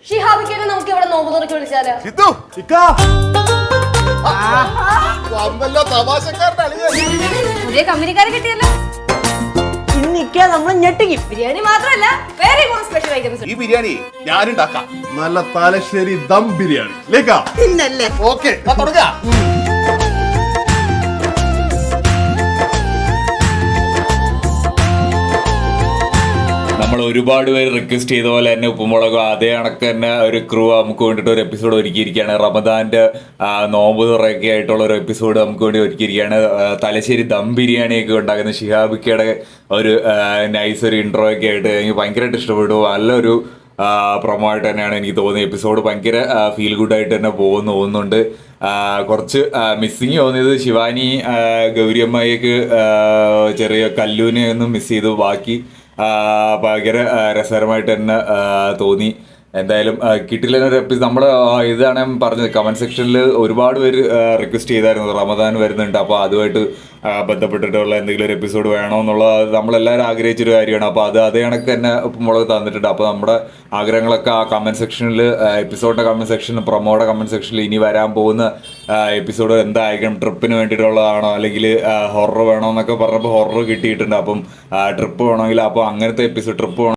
ഷിഹാബിക്കാനെ നമുക്ക് ഇവിടെ നോമ്പ് തുറക്കി വിളിച്ചാലോ? പുതിയ കമ്പനിക്കാരെ കിട്ടിയല്ലോ. ഇന്നിക്കാ നമ്മളെ ഞെട്ടിക്കും. ബിരിയാണി മാത്രമല്ല വേറെ കുറെ സ്പെഷ്യൽ ഐറ്റംസ്. ഈ ബിരിയാണി ഞാനുണ്ടാക്കാം. നല്ല തലശ്ശേരി ദം ബിരിയാണി. പിന്നല്ലേ. ഓക്കെ തുടങ്ങാം. നമ്മൾ ഒരുപാട് പേര് റിക്വസ്റ്റ് ചെയ്ത പോലെ തന്നെ ഉപ്പുമുളക് അതേ കണക്ക് തന്നെ ഒരു ക്രൂ നമുക്ക് വേണ്ടിയിട്ട് ഒരു എപ്പിസോഡ് ഒരുക്കിയിരിക്കുകയാണ്. റമദാന്റെ നോമ്പ് തുറയൊക്കെ ആയിട്ടുള്ള ഒരു എപ്പിസോഡ് നമുക്ക് വേണ്ടി ഒരുക്കിയിരിക്കുകയാണ്. തലശ്ശേരി ദം ബിരിയാണിയൊക്കെ ഉണ്ടാക്കുന്ന ഷിഹാബിക്കയുടെ ഒരു നൈസ് ഒരു ഇൻട്രോ ഒക്കെ ആയിട്ട് എനിക്ക് ഭയങ്കരമായിട്ട് ഇഷ്ടപ്പെട്ടു. നല്ലൊരു പ്രൊമോ ആയിട്ട് തന്നെയാണ് എനിക്ക് തോന്നിയത്. എപ്പിസോഡ് ഭയങ്കര ഫീൽ ഗുഡായിട്ട് തന്നെ പോകുന്നുണ്ട്. കുറച്ച് മിസ്സിങ് തോന്നിയത് ശിവാനി ഗൗരിയമ്മയ്ക്ക് ചെറിയ കല്ലൂനെ ഒന്നും മിസ് ചെയ്തു. ബാക്കി ഭയങ്കര രസകരമായിട്ട് തന്നെ തോന്നി. എന്തായാലും കിട്ടില്ലൊരു എപ്പിസോഡ്. നമ്മൾ ഇതാണ് പറഞ്ഞത്, കമൻറ്റ് സെക്ഷനിൽ ഒരുപാട് പേര് റിക്വസ്റ്റ് ചെയ്തായിരുന്നു റമദാൻ വരുന്നുണ്ട്, അപ്പോൾ അതുമായിട്ട് ബന്ധപ്പെട്ടിട്ടുള്ള എന്തെങ്കിലും ഒരു എപ്പിസോഡ് വേണമെന്നുള്ളത് നമ്മളെല്ലാവരും ആഗ്രഹിച്ചൊരു കാര്യമാണ്. അപ്പോൾ അതേ കണക്ക് തന്നെ ഉപ്പുമുളക് തന്നിട്ടുണ്ട്. അപ്പോൾ നമ്മുടെ ആഗ്രഹങ്ങളൊക്കെ ആ കമൻറ്റ് സെക്ഷനിൽ, എപ്പിസോഡിൻ്റെ കമൻറ്റ് സെക്ഷനിൽ, പ്രൊമോയുടെ കമൻറ്റ് സെക്ഷനിൽ ഇനി വരാൻ പോകുന്ന എപ്പിസോഡ് എന്തായിരിക്കണം, ട്രിപ്പിന് വേണ്ടിയിട്ടുള്ളതാണോ അല്ലെങ്കിൽ ഹൊറർ വേണോ എന്നൊക്കെ പറഞ്ഞപ്പോൾ ഹൊറർ കിട്ടിയിട്ടുണ്ട്. അപ്പം ട്രിപ്പ് വേണമെങ്കിൽ അപ്പോൾ അങ്ങനത്തെ എപ്പിസോഡ് ട്രിപ്പ് വേണം